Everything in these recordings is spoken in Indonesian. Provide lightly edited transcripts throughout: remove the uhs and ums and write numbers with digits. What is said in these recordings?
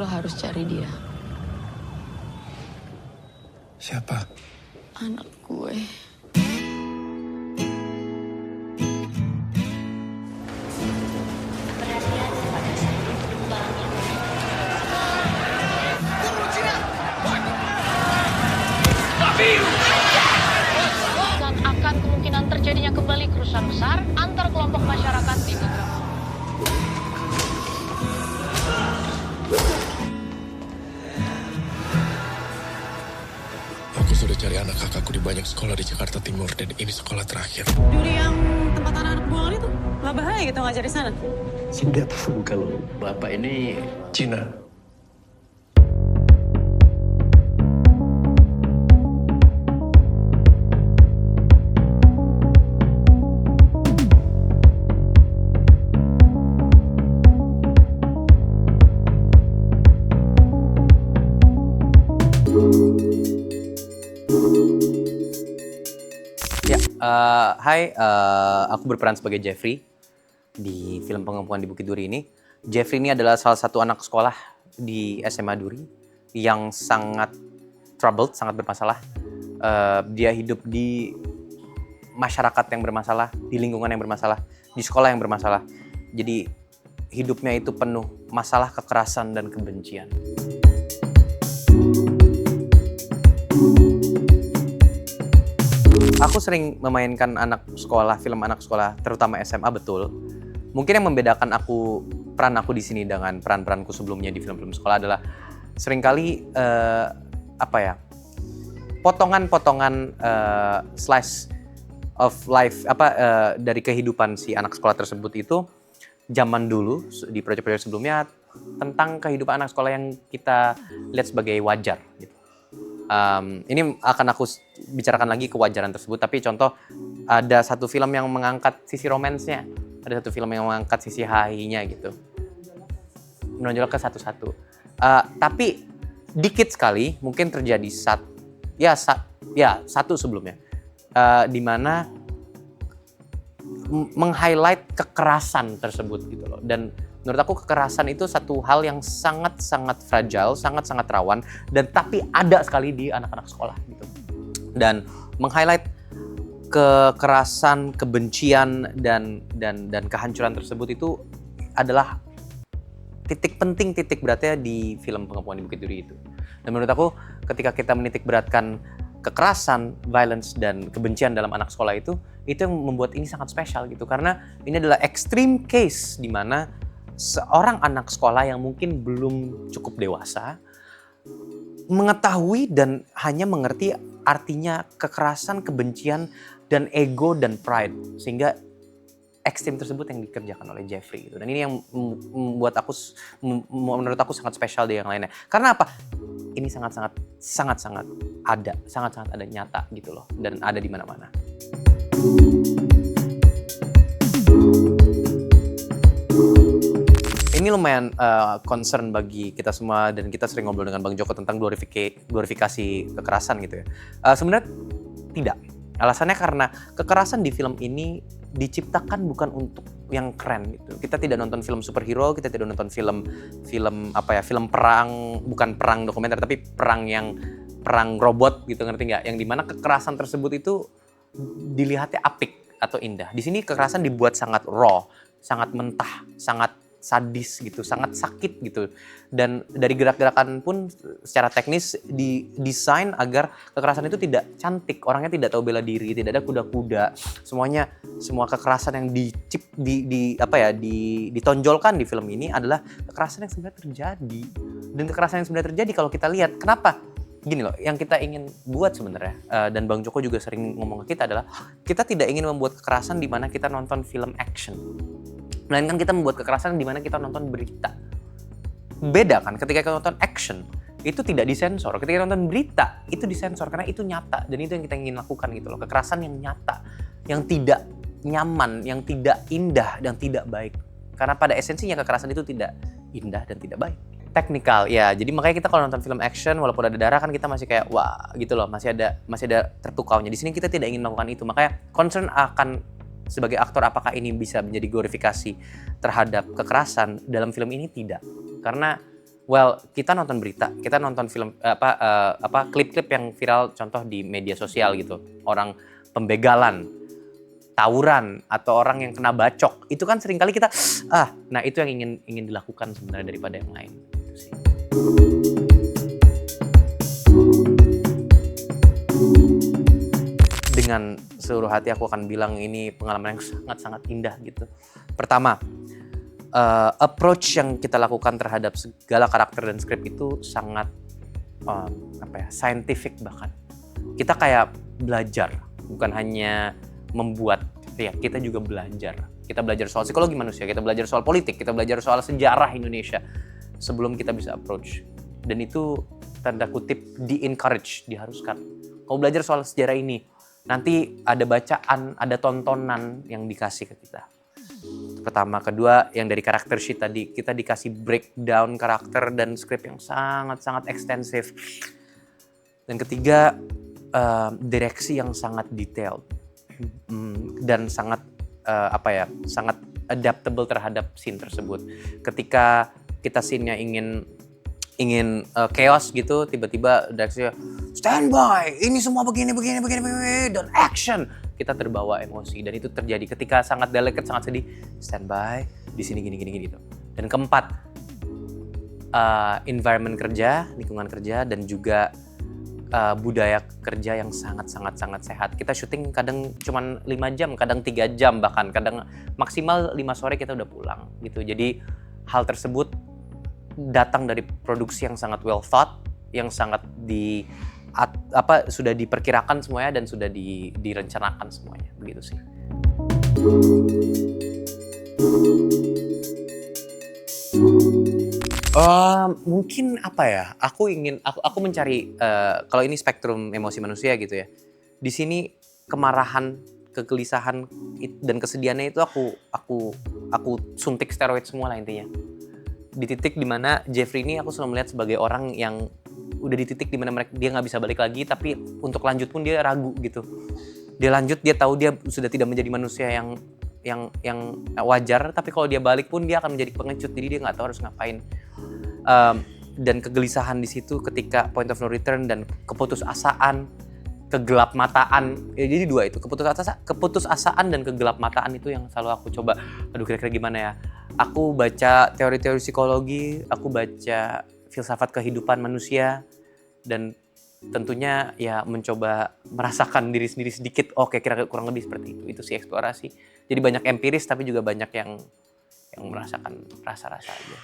Lo harus cari dia. Siapa? Anak gue. Akan kemungkinan terjadinya kembali kerusuhan besar antar kelompok masyarakat di beberapa. Aku sudah cari anak kakakku di banyak sekolah di Jakarta Timur dan ini sekolah terakhir. Duri yang tempat anak-anak buangan itu, nggak bahaya gitu ngajar di sana? Tidak tahu kalau bapak ini Cina. Hai, aku berperan sebagai Jeffrey di film Pengepungan di Bukit Duri ini. Jeffrey ini adalah salah satu anak sekolah di SMA Duri yang sangat troubled, sangat bermasalah. Dia hidup di masyarakat yang bermasalah, di lingkungan yang bermasalah, di sekolah yang bermasalah. Jadi hidupnya itu penuh masalah kekerasan dan kebencian. Aku sering memainkan film anak sekolah, terutama SMA, betul. Mungkin yang membedakan peran aku di sini dengan peran-peranku sebelumnya di film-film sekolah adalah seringkali potongan-potongan slice of life dari kehidupan si anak sekolah tersebut itu zaman dulu di proyek-proyek sebelumnya tentang kehidupan anak sekolah yang kita lihat sebagai wajar gitu. Ini akan aku bicarakan lagi kewajaran tersebut, tapi contoh ada satu film yang mengangkat sisi romansnya, ada satu film yang mengangkat sisi hahinya gitu, menonjol ke satu-satu. Tapi dikit sekali mungkin terjadi satu sebelumnya, di mana meng-highlight kekerasan tersebut gitu loh. Dan menurut aku kekerasan itu satu hal yang sangat-sangat fragile, sangat-sangat rawan, dan tapi ada sekali di anak-anak sekolah gitu. Dan meng-highlight kekerasan, kebencian dan kehancuran tersebut itu adalah titik penting, titik beratnya di film Pengepungan di Bukit Duri itu. Dan menurut aku ketika kita menitik beratkan kekerasan, violence, dan kebencian dalam anak sekolah itu yang membuat ini sangat spesial gitu. Karena ini adalah extreme case di mana seorang anak sekolah yang mungkin belum cukup dewasa mengetahui dan hanya mengerti artinya kekerasan, kebencian, dan ego dan pride, sehingga ekstrim tersebut yang dikerjakan oleh Jeffrey gitu. Dan ini yang membuat menurut aku sangat spesial dari yang lainnya. Karena apa? Ini sangat-sangat ada nyata gitu loh, dan ada di mana-mana. Ini lumayan concern bagi kita semua, dan kita sering ngobrol dengan Bang Joko tentang glorifikasi kekerasan gitu ya. Sebenarnya tidak. Alasannya karena kekerasan di film ini diciptakan bukan untuk yang keren gitu. Kita tidak nonton film superhero, kita tidak nonton film perang, bukan perang dokumenter tapi perang robot gitu, ngerti nggak? Yang dimana kekerasan tersebut itu dilihatnya apik atau indah. Di sini kekerasan dibuat sangat raw, sangat mentah, sangat sadis gitu, sangat sakit gitu. Dan dari gerak-gerakan pun secara teknis didesain agar kekerasan itu tidak cantik, orangnya tidak tahu bela diri, tidak ada kuda-kuda. Semua kekerasan yang ditonjolkan di film ini adalah kekerasan yang sebenarnya terjadi. Dan kekerasan yang sebenarnya terjadi kalau kita lihat, kenapa? Gini loh, yang kita ingin buat sebenarnya, dan Bang Joko juga sering ngomong ke kita adalah kita tidak ingin membuat kekerasan di mana kita nonton film action. Melainkan kita membuat kekerasan di mana kita nonton berita. Beda kan, ketika kita nonton action, itu tidak disensor. Ketika kita nonton berita, itu disensor karena itu nyata. Dan itu yang kita ingin lakukan gitu loh. Kekerasan yang nyata, yang tidak nyaman, yang tidak indah, dan tidak baik. Karena pada esensinya kekerasan itu tidak indah dan tidak baik. Teknikal, ya. Jadi makanya kita kalau nonton film action, walaupun ada darah kan kita masih kayak, wah gitu loh, masih ada terpukaunya. Di sini kita tidak ingin melakukan itu. Makanya concern akan sebagai aktor apakah ini bisa menjadi glorifikasi terhadap kekerasan dalam film ini? Tidak. Karena Well, kita nonton berita, kita nonton film klip-klip yang viral contoh di media sosial gitu. Orang pembegalan, tawuran atau orang yang kena bacok. Itu kan seringkali kita nah itu yang ingin dilakukan sebenarnya daripada yang lain gitu sih. Dengan seluruh hati aku akan bilang ini pengalaman yang sangat-sangat indah gitu. Pertama, approach yang kita lakukan terhadap segala karakter dan skrip itu sangat scientific bahkan. Kita kayak belajar, bukan hanya membuat, ya kita juga belajar. Kita belajar soal psikologi manusia, kita belajar soal politik, kita belajar soal sejarah Indonesia sebelum kita bisa approach. Dan itu tanda kutip di-encourage, diharuskan. Kau belajar soal sejarah ini, nanti ada bacaan, ada tontonan yang dikasih ke kita. Pertama, kedua yang dari karakter sheet tadi kita dikasih breakdown karakter dan skrip yang sangat-sangat ekstensif. Dan ketiga direksi yang sangat detailed dan sangat sangat adaptable terhadap scene tersebut. Ketika kita scene-nya ingin chaos gitu, tiba-tiba direksinya standby, ini semua begini dan action. Kita terbawa emosi dan itu terjadi ketika sangat delicate, sangat sedih. Standby, di sini gini gitu. Dan keempat, environment kerja, lingkungan kerja dan juga budaya kerja yang sangat sehat. Kita syuting kadang cuma 5 jam, kadang 3 jam bahkan, kadang maksimal 5 sore kita udah pulang gitu. Jadi hal tersebut datang dari produksi yang sangat well thought, yang sangat sudah diperkirakan semuanya dan sudah direncanakan semuanya, begitu sih. Mungkin aku mencari kalau ini spektrum emosi manusia gitu ya. Di sini kemarahan, kegelisahan dan kesedihannya itu aku suntik steroid semua lah intinya. Di titik dimana Jeffrey ini aku selalu melihat sebagai orang yang udah di titik dimana dia nggak bisa balik lagi, tapi untuk lanjut pun dia ragu gitu. Dia lanjut, dia tahu dia sudah tidak menjadi manusia yang wajar, tapi kalau dia balik pun dia akan menjadi pengecut, jadi dia nggak tahu harus ngapain. Dan kegelisahan di situ ketika point of no return dan keputusasaan, kegelap mataan. Ya, jadi dua itu, keputusasaan dan kegelap mataan itu yang selalu aku coba. Aduh, kira-kira gimana ya? Aku baca teori-teori psikologi, aku baca filsafat kehidupan manusia, dan tentunya ya mencoba merasakan diri sendiri sedikit. Oke, kira-kira kurang lebih seperti itu. Itu sih eksplorasi. Jadi banyak empiris tapi juga banyak yang merasakan rasa-rasa aja.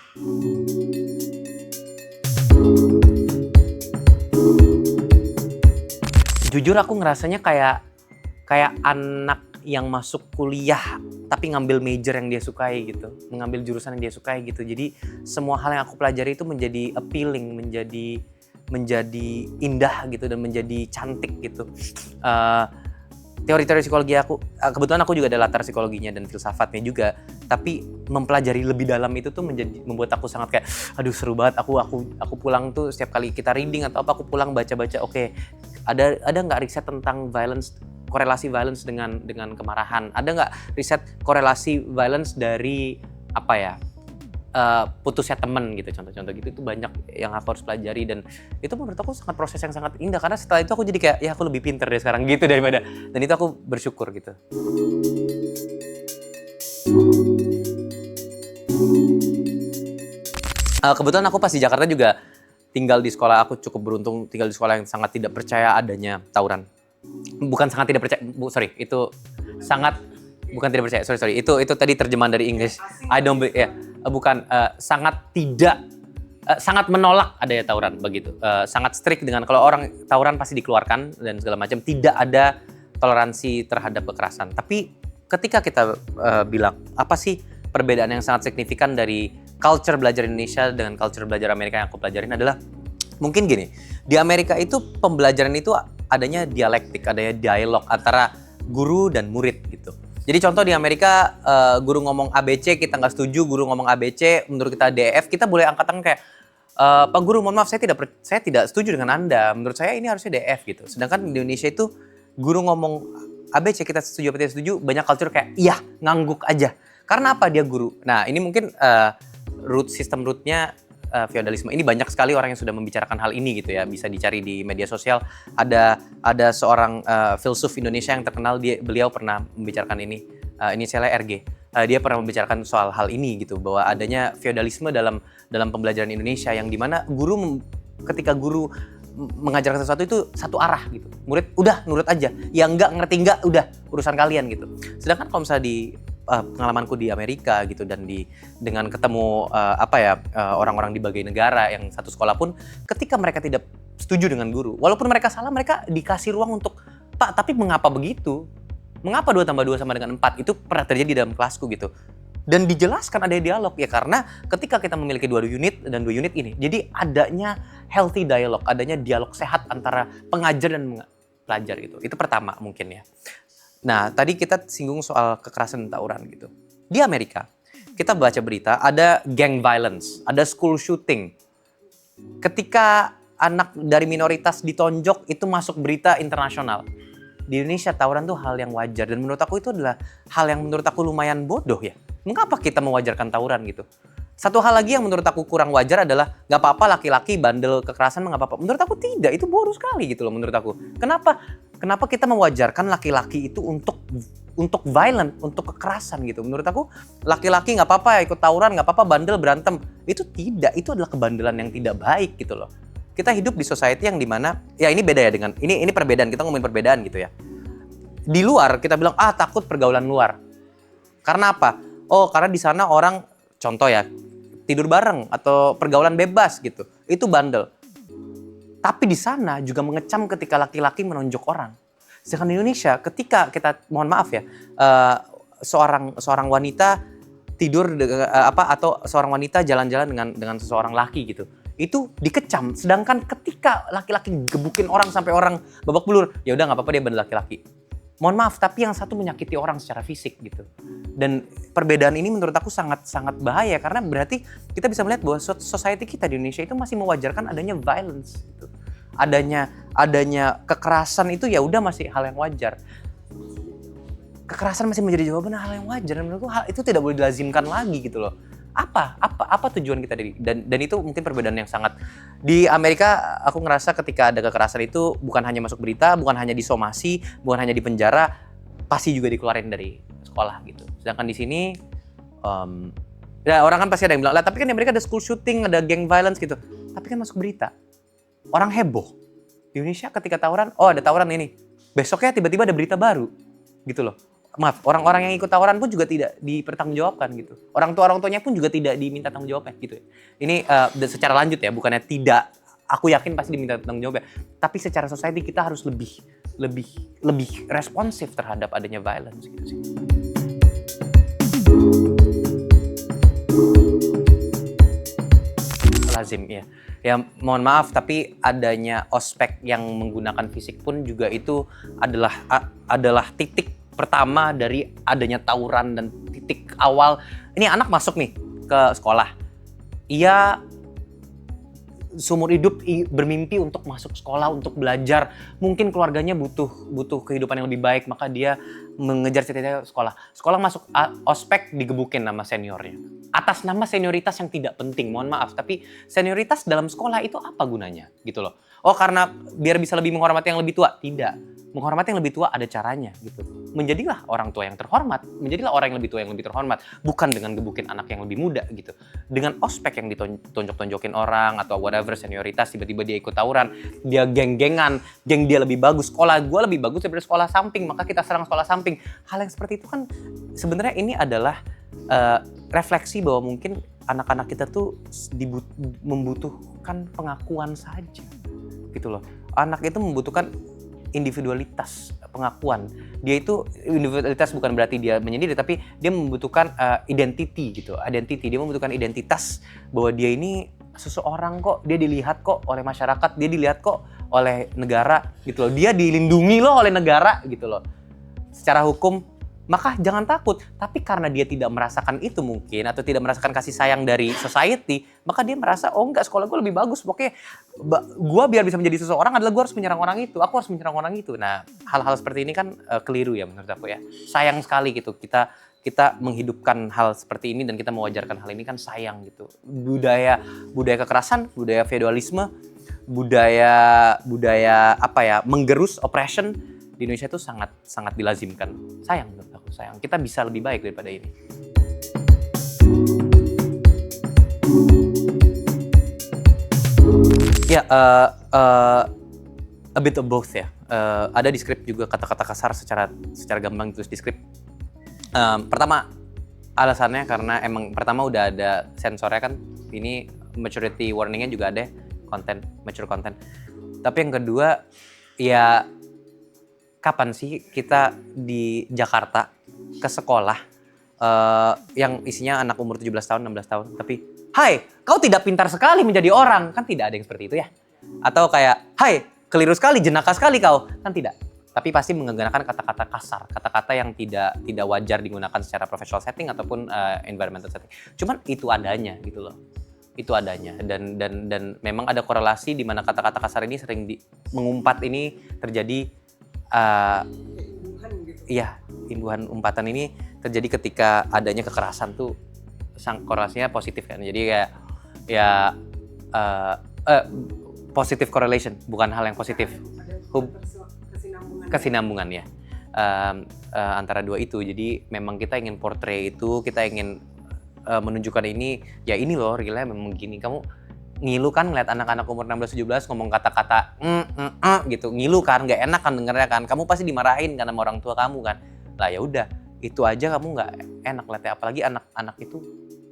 Jujur aku ngerasanya kayak anak yang masuk kuliah tapi ngambil major yang dia sukai gitu, mengambil jurusan yang dia sukai gitu. Jadi semua hal yang aku pelajari itu menjadi appealing, menjadi indah gitu dan menjadi cantik gitu. Teori-teori psikologi aku, kebetulan aku juga ada latar psikologinya dan filsafatnya juga, tapi mempelajari lebih dalam itu tuh membuat aku sangat kayak, aduh seru banget. Aku pulang tuh setiap kali kita reading atau apa, aku pulang baca-baca, oke, ada nggak riset tentang violence, korelasi violence dengan kemarahan? Ada nggak riset korelasi violence dari putusnya temen gitu, contoh-contoh gitu. Itu banyak yang aku harus pelajari dan itu menurut aku sangat proses yang sangat indah, karena setelah itu aku jadi kayak ya aku lebih pinter deh sekarang gitu daripada, dan itu aku bersyukur gitu. Kebetulan aku pas di Jakarta juga tinggal di sekolah, aku cukup beruntung tinggal di sekolah yang sangat tidak percaya adanya tawuran. Bukan sangat tidak percaya, itu sangat bukan tidak percaya, sorry, itu tadi terjemahan dari English. I don't believe, ya. Bukan, sangat menolak adanya tawuran begitu. Sangat strict dengan kalau orang tawuran pasti dikeluarkan dan segala macam, tidak ada toleransi terhadap kekerasan. Tapi ketika kita bilang apa sih perbedaan yang sangat signifikan dari culture belajar Indonesia dengan culture belajar Amerika yang aku pelajarin adalah mungkin gini. Di Amerika itu pembelajaran itu adanya dialektik, adanya dialog antara guru dan murid gitu. Jadi contoh di Amerika, guru ngomong ABC, kita nggak setuju, guru ngomong ABC, menurut kita DF, kita boleh angkat tangan kayak, Pak Guru, mohon maaf, saya tidak setuju dengan Anda, menurut saya ini harusnya DF gitu. Sedangkan di Indonesia itu, guru ngomong ABC, kita setuju atau tidak setuju, banyak culture kayak, iya, ngangguk aja. Karena apa dia guru? Nah, ini mungkin sistem rootnya feodalisme. Ini banyak sekali orang yang sudah membicarakan hal ini gitu ya, bisa dicari di media sosial. Ada seorang filsuf Indonesia yang terkenal, beliau pernah membicarakan ini, inisialnya RG. Dia pernah membicarakan soal hal ini gitu, bahwa adanya feodalisme dalam pembelajaran Indonesia yang dimana ketika guru mengajarkan sesuatu itu satu arah gitu. Murid udah nurut aja, yang ngerti enggak udah urusan kalian gitu. Sedangkan kalau misalnya di pengalamanku di Amerika gitu dan dengan ketemu orang-orang di berbagai negara yang satu sekolah pun, ketika mereka tidak setuju dengan guru, walaupun mereka salah, mereka dikasih ruang untuk, Pak, tapi mengapa begitu? Mengapa 2 tambah 2 sama dengan 4? Itu pernah terjadi dalam kelasku gitu. Dan dijelaskan ada dialog ya, karena ketika kita memiliki 2 unit dan 2 unit ini, jadi adanya healthy dialog, adanya dialog sehat antara pengajar dan pelajar gitu. Itu pertama mungkin ya. Nah, tadi kita singgung soal kekerasan dan tawuran gitu. Di Amerika, kita baca berita ada gang violence, ada school shooting. Ketika anak dari minoritas ditonjok, itu masuk berita internasional. Di Indonesia tawuran tuh hal yang wajar, dan menurut aku itu adalah hal yang menurut aku lumayan bodoh ya. Mengapa kita mewajarkan tawuran gitu? Satu hal lagi yang menurut aku kurang wajar adalah nggak apa-apa laki-laki bandel kekerasan, nggak apa-apa. Menurut aku tidak, itu bodoh sekali gitu loh menurut aku. Kenapa kita mewajarkan laki-laki itu untuk violent, untuk kekerasan gitu? Menurut aku laki-laki nggak apa-apa ya ikut tawuran, nggak apa-apa bandel berantem. Itu tidak, itu adalah kebandelan yang tidak baik gitu loh. Kita hidup di society yang dimana, ya ini beda ya dengan, ini perbedaan, kita ngomongin perbedaan gitu ya. Di luar kita bilang, takut pergaulan luar. Karena apa? Oh, karena di sana orang, contoh ya, tidur bareng atau pergaulan bebas gitu. Itu bandel. Tapi di sana juga mengecam ketika laki-laki menonjok orang. Sedangkan di Indonesia, ketika kita, mohon maaf ya, seorang wanita tidur atau seorang wanita jalan-jalan dengan seseorang laki gitu, itu dikecam. Sedangkan ketika laki-laki gebukin orang sampai orang babak belur, ya udah nggak apa-apa, dia bandel laki-laki. Mohon maaf, tapi yang satu menyakiti orang secara fisik gitu. Dan perbedaan ini menurut aku sangat bahaya, karena berarti kita bisa melihat bahwa society kita di Indonesia itu masih mewajarkan adanya violence gitu. Adanya kekerasan itu ya udah masih hal yang wajar. Kekerasan masih menjadi jawaban hal yang wajar, dan menurutku hal itu tidak boleh dilazimkan lagi gitu loh. Apa tujuan kita dan itu mungkin perbedaan yang sangat. Di Amerika aku ngerasa ketika ada kekerasan itu bukan hanya masuk berita, bukan hanya disomasi, bukan hanya di penjara, pasti juga dikeluarin dari sekolah gitu. Sedangkan di sini ya orang kan pasti ada yang bilang, lah tapi kan di Amerika ada school shooting, ada gang violence gitu. Tapi kan masuk berita. Orang heboh. Di Indonesia ketika tawuran, ada tawuran ini. Besoknya tiba-tiba ada berita baru gitu loh. Maaf, orang-orang yang ikut tawuran pun juga tidak dipertanggungjawabkan gitu. Orang tuanya pun juga tidak diminta tanggung jawabnya gitu. Ini secara lanjut ya, bukannya tidak, aku yakin pasti diminta tanggung jawabnya. Tapi secara society kita harus lebih responsif terhadap adanya violence gitu sih. Lazim ya. Ya mohon maaf, tapi adanya ospek yang menggunakan fisik pun juga itu adalah titik pertama dari adanya tawuran dan titik awal. Ini anak masuk nih ke sekolah. Ia seumur hidup bermimpi untuk masuk sekolah, untuk belajar. Mungkin keluarganya butuh kehidupan yang lebih baik, maka dia mengejar cita-cita sekolah. Sekolah masuk ospek, digebukin nama seniornya. Atas nama senioritas yang tidak penting, mohon maaf. Tapi senioritas dalam sekolah itu apa gunanya gitu loh. Oh karena biar bisa lebih menghormati yang lebih tua? Tidak. Menghormati yang lebih tua ada caranya gitu. Menjadilah orang tua yang terhormat, menjadilah orang yang lebih tua yang lebih terhormat, bukan dengan gebukin anak yang lebih muda gitu. Dengan ospek yang ditonjok-tonjokin orang atau whatever senioritas, tiba-tiba dia ikut tawuran, dia geng-gengan, geng dia lebih bagus, sekolah gue lebih bagus daripada sekolah samping, maka kita serang sekolah samping. Hal yang seperti itu kan sebenarnya ini adalah refleksi bahwa mungkin anak-anak kita tuh membutuhkan pengakuan saja gitu loh. Anak itu membutuhkan individualitas, pengakuan. Dia itu individualitas bukan berarti dia menyendiri, tapi dia membutuhkan identity gitu. Dia membutuhkan identitas bahwa dia ini seseorang kok, dia dilihat kok oleh masyarakat, dia dilihat kok oleh negara gitu loh. Dia dilindungi loh oleh negara gitu loh. Secara hukum maka jangan takut. Tapi karena dia tidak merasakan itu mungkin, atau tidak merasakan kasih sayang dari society, maka dia merasa, oh enggak, sekolah gue lebih bagus. Pokoknya gue biar bisa menjadi seseorang adalah gue harus menyerang orang itu. Aku harus menyerang orang itu. Nah, hal-hal seperti ini kan keliru ya menurut aku ya. Sayang sekali gitu. Kita menghidupkan hal seperti ini dan kita mewajarkan hal ini kan sayang gitu. Budaya kekerasan, budaya feodalisme, budaya apa ya, menggerus, oppression di Indonesia itu sangat dilazimkan. Sayang menurut aku, sayang. Kita bisa lebih baik daripada ini. Ya, a bit of both ya. Ada di skrip juga kata-kata kasar secara gamblang ditulis di skrip. Pertama, alasannya karena emang pertama udah ada sensornya kan. Ini maturity warningnya juga ada, mature content. Tapi yang kedua, ya kapan sih kita di Jakarta ke sekolah yang isinya anak umur 17 tahun, 16 tahun, tapi hai, kau tidak pintar sekali menjadi orang. Kan tidak ada yang seperti itu ya. Atau kayak, hai, keliru sekali, jenaka sekali kau. Kan tidak. Tapi pasti menggunakan kata-kata kasar, kata-kata yang tidak wajar digunakan secara professional setting ataupun environmental setting. Cuman itu adanya gitu loh. Itu adanya, dan memang ada korelasi di mana kata-kata kasar ini sering mengumpat ini terjadi. Iya, imbuhan umpatan ini terjadi ketika adanya kekerasan tuh korelasinya positif kan. Jadi kayak ya positive correlation, bukan hal yang positif. Kesinambungan ya antara dua itu. Jadi memang kita ingin portray itu, kita ingin menunjukkan ini, ya ini loh realnya memang gini. Kamu ngilu kan ngeliat anak-anak umur 16-17 ngomong kata-kata gitu, ngilu kan, nggak enak kan dengernya kan, kamu pasti dimarahin kan sama orang tua kamu kan. Lah ya udah, itu aja kamu nggak enak liatnya, apalagi anak-anak itu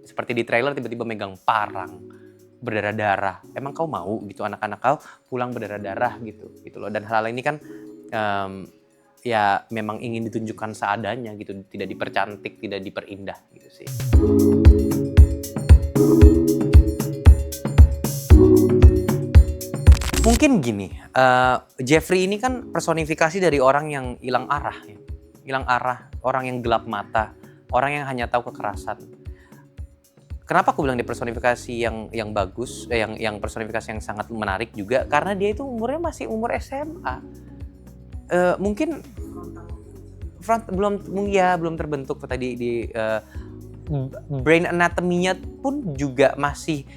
seperti di trailer tiba-tiba megang parang berdarah-darah. Emang kau mau gitu anak-anak kau pulang berdarah-darah gitu loh. Dan hal ini kan ya memang ingin ditunjukkan seadanya gitu, tidak dipercantik, tidak diperindah gitu sih. Mungkin gini, Jeffrey ini kan personifikasi dari orang yang hilang arah, ya. Hilang arah, orang yang gelap mata, orang yang hanya tahu kekerasan. Kenapa aku bilang dia personifikasi yang bagus, yang personifikasi yang sangat menarik juga, karena dia itu umurnya masih umur SMA. Mungkin belum terbentuk tadi di brain anatomy-nya pun juga masih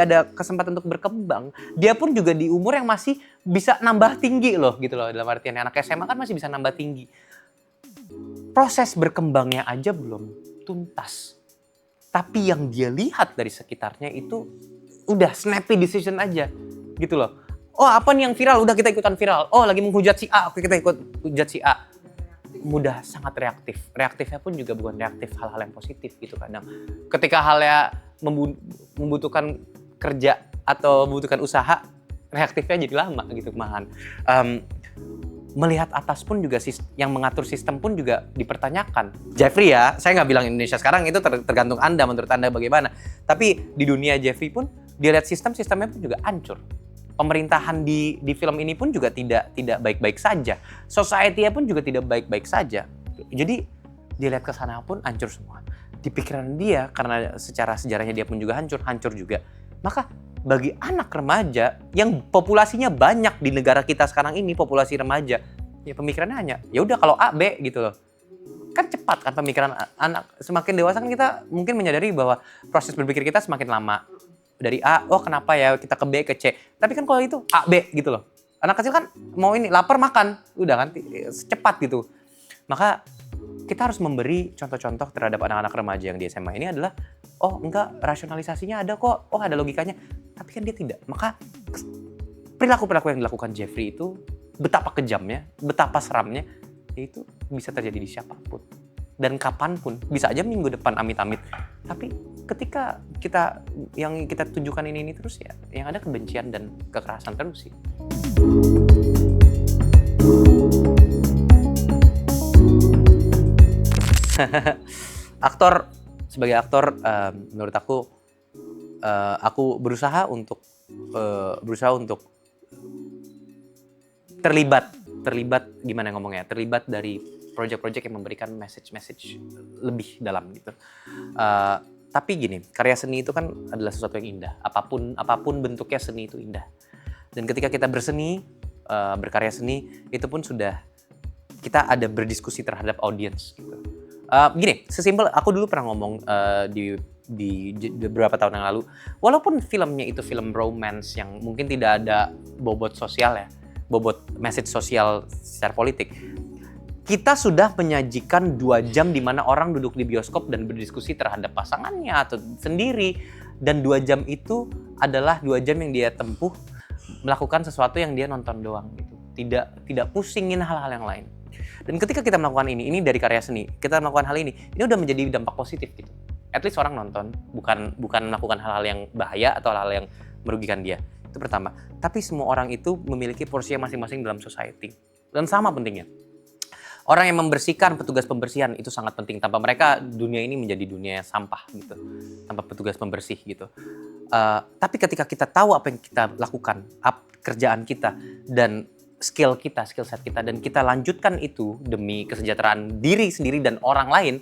ada kesempatan untuk berkembang. Dia pun juga di umur yang masih bisa nambah tinggi loh gitu loh, dalam artian anak SMA kan masih bisa nambah tinggi. Proses berkembangnya aja belum tuntas. Tapi yang dia lihat dari sekitarnya itu udah snappy decision aja gitu loh. Oh apa nih yang viral, udah kita ikutan viral. Oh lagi menghujat si A, oke kita ikut hujat si A. Mudah sangat reaktif. Reaktifnya pun juga bukan reaktif hal-hal yang positif gitu kadang. Ketika halnya membutuhkan kerja atau membutuhkan usaha, reaktifnya jadi lama gitu malahan. Melihat atas pun juga yang mengatur sistem pun juga dipertanyakan. Jeffrey ya, saya nggak bilang Indonesia sekarang, itu tergantung Anda, menurut Anda bagaimana. Tapi di dunia Jeffrey pun, dia lihat sistemnya pun juga hancur. Pemerintahan di film ini pun juga tidak baik-baik saja. Society-nya pun juga tidak baik-baik saja. Jadi dia lihat ke sana pun hancur semua. Di pikiran dia, karena secara sejarahnya dia pun juga hancur juga. Maka bagi anak remaja yang populasinya banyak di negara kita sekarang ini, populasi remaja, ya pemikirannya hanya ya udah kalau A B gitu loh. Kan cepat kan pemikiran anak. Semakin dewasa kan kita mungkin menyadari bahwa proses berpikir kita semakin lama. Dari A, oh kenapa ya kita ke B, ke C. Tapi kan kalau itu A, B gitu loh. Anak kecil kan mau ini, lapar makan. Udah kan, secepat gitu. Maka kita harus memberi contoh-contoh terhadap anak-anak remaja yang di SMA ini adalah, oh enggak, rasionalisasinya ada kok. Oh ada logikanya. Tapi kan dia tidak. Maka perilaku-perilaku yang dilakukan Jeffrey itu betapa kejamnya, betapa seramnya, itu bisa terjadi di siapapun. Dan kapanpun, bisa aja minggu depan amit-amit. Tapi ketika yang kita tunjukkan ini terus ya, yang ada kebencian dan kekerasan terus sih. Sebagai aktor, menurut aku berusaha untuk terlibat terlibat gimana ngomongnya, terlibat dari project-project yang memberikan message lebih dalam gitu. Tapi gini, karya seni itu kan adalah sesuatu yang indah. Apapun bentuknya, seni itu indah. Dan ketika kita berseni, berkarya seni, itu pun sudah kita ada berdiskusi terhadap audiens gitu. Gini, sesimpel aku dulu pernah ngomong di beberapa tahun yang lalu, walaupun filmnya itu film romance yang mungkin tidak ada bobot sosial ya, bobot message sosial secara politik, kita sudah menyajikan 2 jam di mana orang duduk di bioskop dan berdiskusi terhadap pasangannya atau sendiri, dan 2 jam itu adalah 2 jam yang dia tempuh melakukan sesuatu yang dia nonton doang gitu, tidak pusingin hal-hal yang lain. Dan ketika kita melakukan ini dari karya seni, kita melakukan hal ini udah menjadi dampak positif gitu. At least orang nonton, bukan melakukan hal-hal yang bahaya atau hal-hal yang merugikan dia. Itu pertama. Tapi semua orang itu memiliki porsinya masing-masing dalam society. Dan sama pentingnya. Orang yang membersihkan, petugas pembersihan itu sangat penting. Tanpa mereka, dunia ini menjadi dunia sampah gitu. Tanpa petugas pembersih gitu. Tapi ketika kita tahu apa yang kita lakukan, kerjaan kita, dan skill set kita, dan kita lanjutkan itu demi kesejahteraan diri sendiri dan orang lain,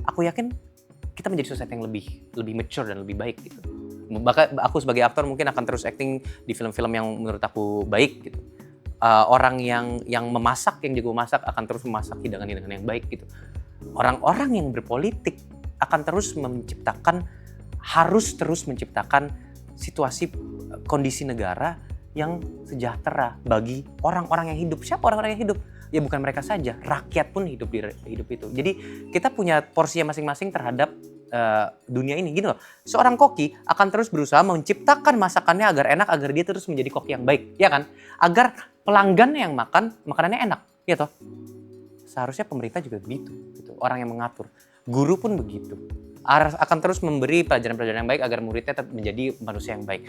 aku yakin kita menjadi society yang lebih mature dan lebih baik gitu. Bahkan aku sebagai aktor mungkin akan terus acting di film-film yang menurut aku baik gitu. Orang yang memasak, yang jago masak akan terus memasak hidangan-hidangan yang baik gitu. Orang-orang yang berpolitik akan harus terus menciptakan situasi kondisi negara yang sejahtera bagi orang-orang yang hidup. Siapa orang-orang yang hidup? Ya bukan mereka saja, rakyat pun hidup itu. Jadi kita punya porsinya masing-masing terhadap dunia ini gitu loh. Seorang koki akan terus berusaha menciptakan masakannya agar enak, agar dia terus menjadi koki yang baik, ya kan? Agar pelanggan yang makan makanannya enak, ya toh. Seharusnya pemerintah juga begitu, gitu. Orang yang mengatur. Guru pun begitu. Akan terus memberi pelajaran-pelajaran yang baik agar muridnya tetap menjadi manusia yang baik.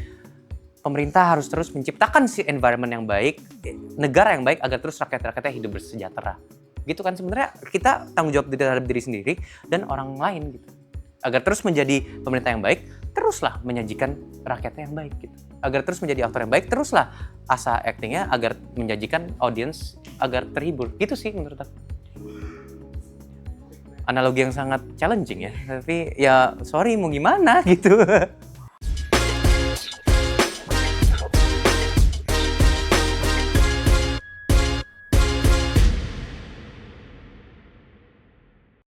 Pemerintah harus terus menciptakan si environment yang baik, negara yang baik agar terus rakyat-rakyatnya hidup bersejahtera. Gitu kan sebenarnya kita tanggung jawab terhadap diri sendiri dan orang lain gitu. Agar terus menjadi pemerintah yang baik, teruslah menyajikan rakyatnya yang baik gitu. Agar terus menjadi aktor yang baik, teruslah asa actingnya agar menjanjikan audiens agar terhibur. Gitu sih menurut aku. Analogi yang sangat challenging ya, tapi ya sorry mau gimana gitu.